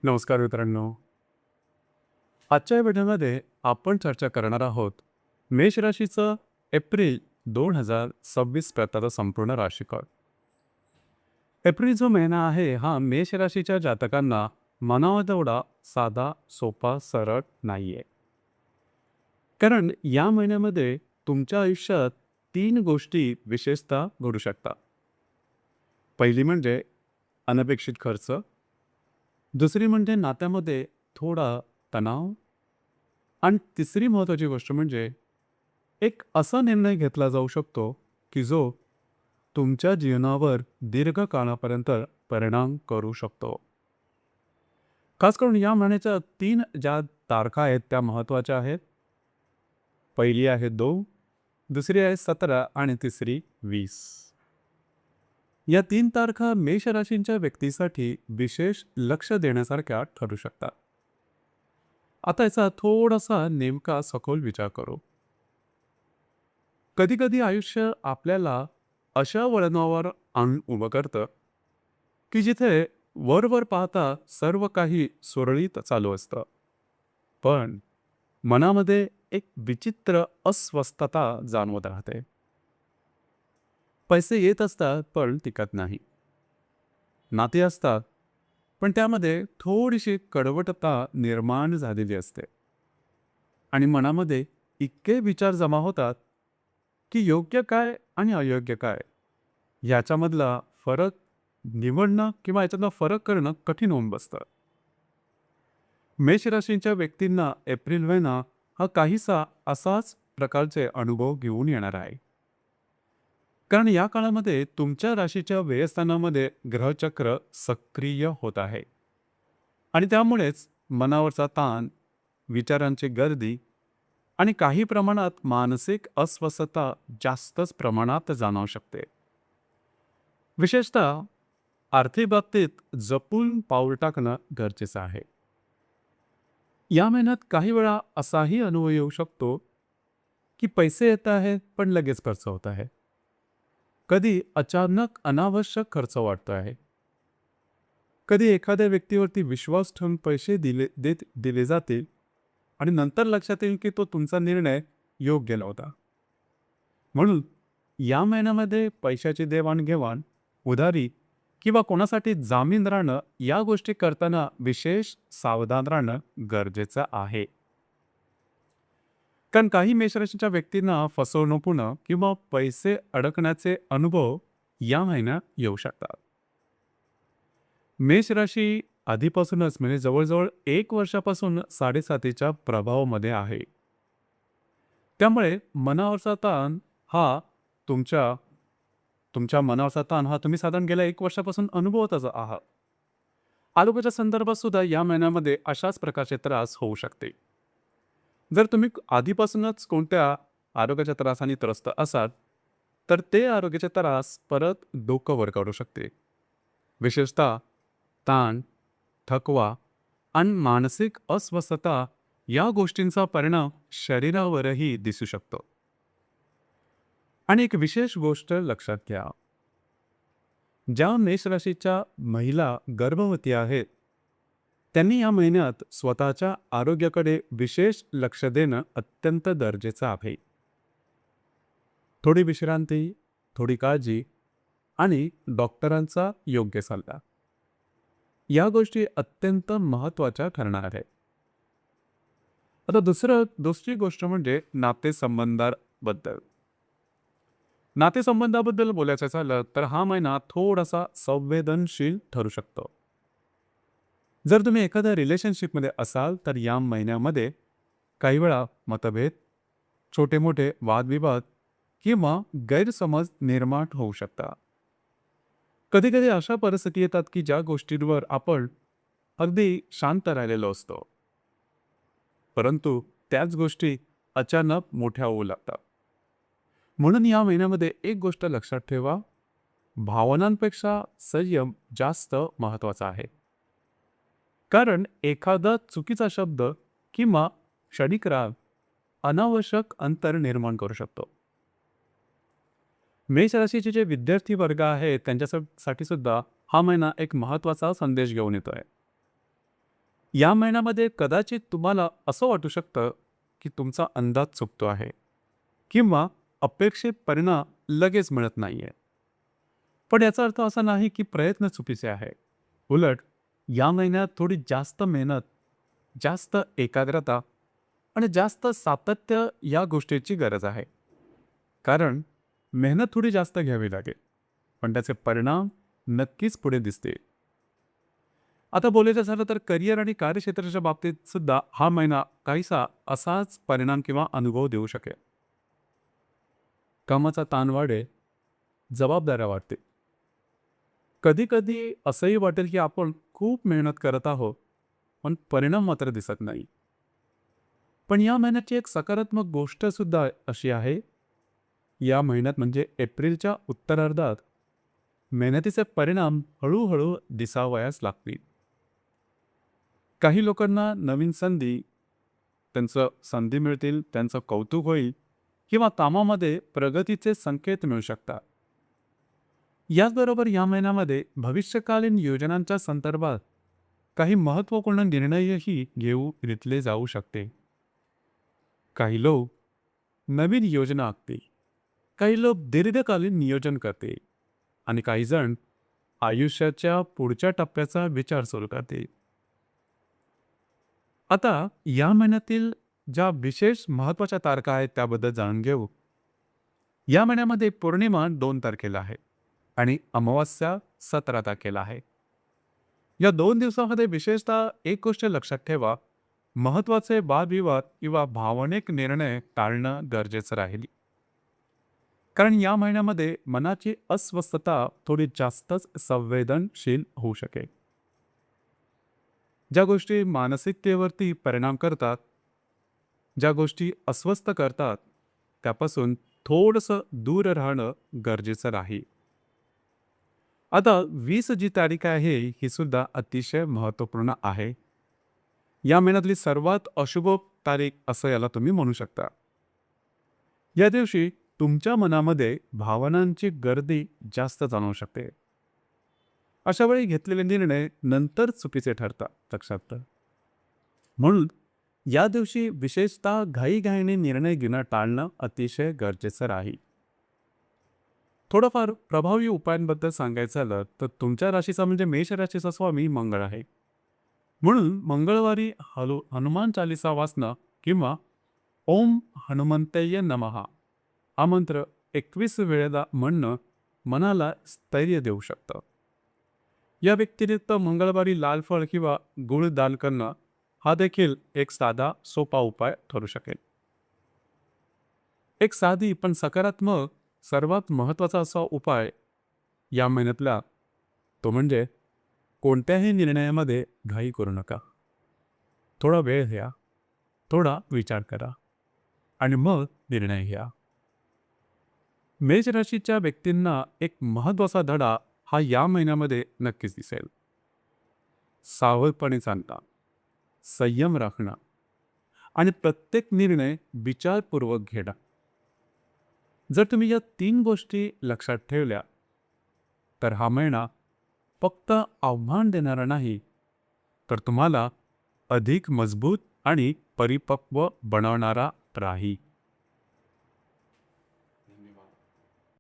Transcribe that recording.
नमस्कार मित्रांनो. आजच्या व्हिडिओमध्ये आपण चर्चा करणार आहोत मेष राशीचं एप्रिल 2026 पर्यंतचा संपूर्ण राशीफळ. एप्रिल जो महिना आहे हा मेष राशीच्या जातकांना म्हणावा तेवढा साधा, सोपा, सरळ नाहीये. कारण या महिन्यामध्ये तुमच्या आयुष्यात 3 गोष्टी विशेषतः घडू शकतात. पहिली म्हणजे अनपेक्षित खर्च, दुसरी म्हणजे नात्यामध्ये थोडा तणाव आणि तिसरी महत्त्वाची गोष्ट म्हणजे एक असा निर्णय घेतला जाऊ शकतो की जो तुमच्या जीवनावर दीर्घकाळापर्यंत परिणाम करू शकतो. खास करून या महिन्याच्या 3 ज्या तारखा आहेत त्या महत्त्वाच्या आहेत. पहिली आहे 2, दुसरी आहे 17 आणि तिसरी 20. या 3 तारखा मेष राशींच्या व्यक्तीसाठी विशेष लक्ष देण्यासारख्या ठरू शकतात. आता याचा थोडासा नेमका सखोल विचार करू. कधी-कधी आयुष्य आपल्याला अशा वळणावर आणून उभं करतं, की जिथे वर-वर पाहता सर्व काही सुरळीत चालू असतं. पण मनामध्ये एक विचित्र अस्वस्थता जाणवत राहते. पैसे येत असतात पण टिकत नाही. नाती असतात, पण त्यामध्ये थोडीशी कडवटता निर्माण झालेली असते. आणि मनामध्ये इतके विचार जमा होतात, की योग्य काय आणि अयोग्य काय याच्यामधला फरक निवडणं किंवा याच्यातला फरक करणं कठीण होऊन बसतं. मेष राशींच्या व्यक्तींना एप्रिल महिना हा काहीसा असाच प्रकारचे अनुभव घेऊन येणार आहे. कारण या काळामध्ये तुमच्या राशीच्या व्ययस्थानामध्ये ग्रहचक्र सक्रिय होत आहे आणि त्यामुळेच मनावरचा ताण, विचारांची गर्दी आणि काही प्रमाणात मानसिक अस्वस्थता जास्तच प्रमाणात जाणवू शकते. विशेषतः आर्थिक बाबतीत जपून पाऊल टाकणं गरजेचं आहे. या महिन्यात काही वेळा असाही अनुभव येऊ शकतो, की पैसे येत आहेत पण लगेच खर्च होत आहे. कधी अचानक अनावश्यक खर्च वाढतो आहे. कधी एखाद्या व्यक्तीवरती विश्वास ठेवून पैसे दिले जातील आणि नंतर लक्षात येईल की तो तुमचा निर्णय योग्य नव्हता. म्हणून या महिन्यामध्ये पैशाची देवाणघेवाण, उधारी किंवा कोणासाठी जामीन राहणं या गोष्टी करताना विशेष सावधान राहणं गरजेचं आहे. कारण काही मेषराशीच्या व्यक्तींना फसवणूक होणं किंवा पैसे अडकण्याचे अनुभव या महिन्यात येऊ शकतात. मेष राशी आधीपासूनच म्हणजे जवळजवळ 1 वर्षापासून 7.5च्या प्रभावामध्ये आहे. त्यामुळे मनावरचा ताण हा तुमच्या तुमच्या मनावरचा ताण हा तुम्ही साधारण गेल्या 1 वर्षापासून अनुभवतच आहात. आरोग्याच्या संदर्भात सुद्धा या महिन्यामध्ये अशाच प्रकारचे त्रास होऊ शकते. जर तुम्ही आधीपासूनच कोणत्या आरोग्याच्या त्रासाने त्रस्त असाल, तर ते आरोग्याचे त्रास परत डोकं वर काढू शकते. विशेषतः ताण, थकवा आणि मानसिक अस्वस्थता या गोष्टींचा परिणाम शरीरावरही दिसू शकतो. आणि एक विशेष गोष्ट लक्षात घ्या. ज्या मेष राशीच्या महिला गर्भवती आहेत, त्यांनी या महिन्यात स्वतःच्या आरोग्याकडे विशेष लक्ष देणं अत्यंत गरजेचं आहे. थोडी विश्रांती, थोडी काळजी आणि डॉक्टरांचा योग्य सल्ला या गोष्टी अत्यंत महत्त्वाच्या ठरणार आहेत. आता दुसरी गोष्ट म्हणजे नातेसंबंधाबद्दल. नातेसंबंधाबद्दल बोलायचं झालं तर हा महिना थोडासा संवेदनशील ठरू शकतो. जर तुम्ही एखाद्या रिलेशनशिपमध्ये असाल तर या महिन्यामध्ये काही वेळा मतभेद, छोटे-मोठे वादविवाद किंवा गैरसमज निर्माण होऊ शकतात. कधी-कधी अशा परिस्थिती येतात की ज्या गोष्टींवर आपण अगदी शांत राहिलेलो असतो, परंतु त्याच गोष्टी अचानक मोठ्या होऊ लागतात. म्हणून या महिन्यामध्ये एक गोष्ट लक्षात ठेवा, भावनांपेक्षा संयम जास्त महत्त्वाचा आहे. कारण एखादा चुकीचा शब्द किंवा क्षणिक राग अनावश्यक अंतर निर्माण करू शकतो. मेष राशीचे जे विद्यार्थी वर्ग आहे त्यांच्यासाठी सुद्धा हा महिना एक महत्त्वाचा संदेश घेऊन येतोय. या महिन्यामध्ये कदाचित तुम्हाला असं वाटू शकतं की तुमचा अंदाज चुकतो आहे किंवा अपेक्षित परिणाम लगेच मिळत नाहीये. पण याचा अर्थ असा नाही की प्रयत्न चुकीचे आहे. उलट या महिन्यात थोडी जास्त मेहनत, जास्त एकाग्रता आणि जास्त सातत्य या गोष्टीची गरज आहे. कारण मेहनत थोडी जास्त घ्यावी लागेल, पण त्याचे परिणाम नक्कीच पुढे दिसतील. आता बोलायचं झालं तर करिअर आणि कार्यक्षेत्राच्या बाबतीत सुद्धा हा महिना काहीसा असाच परिणाम किंवा अनुभव देऊ शकेल. कामाचा ताण वाढेल, जबाबदाऱ्या वाढतील. कधी-कधी असंही वाटेल की आपण खूप मेहनत करत आहोत, पण परिणाम मात्र दिसत नाही. पण या महिन्याची एक सकारात्मक गोष्ट सुद्धा अशी आहे, या महिन्यात म्हणजे एप्रिलच्या उत्तरार्धात मेहनतीचे परिणाम हळूहळू दिसावयास लागतील. काही लोकांना नवीन संधी, त्यांचं संधी मिळतील, त्यांचं कौतुक होईल किंवा कामामध्ये प्रगतीचे संकेत मिळू शकतात. याचबरोबर या महिन्यामध्ये भविष्यकालीन योजनांच्या संदर्भात काही महत्त्वपूर्ण निर्णयही घेतले जाऊ शकते. काही लोक नवीन योजना आखतील, काही लोक दीर्घकालीन नियोजन करतील आणि काही जण आयुष्याच्या पुढच्या टप्प्याचा विचार सुरू करतील. आता या महिन्यातील ज्या विशेष महत्त्वाच्या तारखा आहेत त्याबद्दल जाणून घेऊ. या महिन्यामध्ये पौर्णिमा 2 तारखेला आहे आणि अमावास्या 17 तारखेला आहे. या 2 दिवसामध्ये विशेषतः एक गोष्ट लक्षात ठेवा, महत्त्वाचे वादविवाद किंवा भावनिक निर्णय टाळणं गरजेचं राहील. कारण या महिन्यामध्ये मनाची अस्वस्थता थोडी जास्तच संवेदनशील होऊ शकेल. ज्या गोष्टी मानसिकतेवरती परिणाम करतात, ज्या गोष्टी अस्वस्थ करतात, त्यापासून थोडंसं दूर राहणं गरजेचं राहील. आता 20 जी तारीख आहे ही सुद्धा अतिशय महत्त्वपूर्ण आहे. या महिन्यातली सर्वात अशुभ तारीख असं याला तुम्ही म्हणू शकता. या दिवशी तुमच्या मनामध्ये भावनांची गर्दी जास्त जाणवू शकते. अशा वेळी घेतलेले निर्णय नंतर चुकीचे ठरतात, लक्षात ठेवा. म्हणून या दिवशी विशेषतः घाईघाईने निर्णय घेणं टाळणं अतिशय गरजेचं राहील. थोडंफार प्रभावी उपायांबद्दल सांगायचं झालं तर तुमच्या राशीचा म्हणजे मेष राशीचा स्वामी मंगळ आहे. म्हणून मंगळवारी हनुमान चालिसा वाचणं किंवा ओम हनुमंतय्य नमः हा मंत्र 21 वेळेला म्हणणं मनाला स्थैर्य देऊ शकतं. या व्यतिरिक्त मंगळवारी लाल फळ किंवा गुळ दान करणं हा देखील एक साधा सोपा उपाय ठरू शकेल. एक साधी पण सकारात्मक सर्वात महत्त्वाचा असा उपाय या महिन्यातला तो म्हणजे कोणत्याही निर्णयामध्ये घाई करू नका. थोडा वेळ घ्या, थोडा विचार करा आणि मग निर्णय घ्या. मेष राशीच्या व्यक्तींना एक महत्त्वाचा धडा हा या महिन्यामध्ये नक्कीच दिसेल. सावधपणे चालणं, संयम राखणं आणि प्रत्येक निर्णय विचारपूर्वक घेणं. जर तुम्ही या 3 गोष्टी लक्षात ठेवल्या तर हा महिना फक्त आव्हान देणारा नाही, तर तुम्हाला अधिक मजबूत आणि परिपक्व बनवणारा राहील.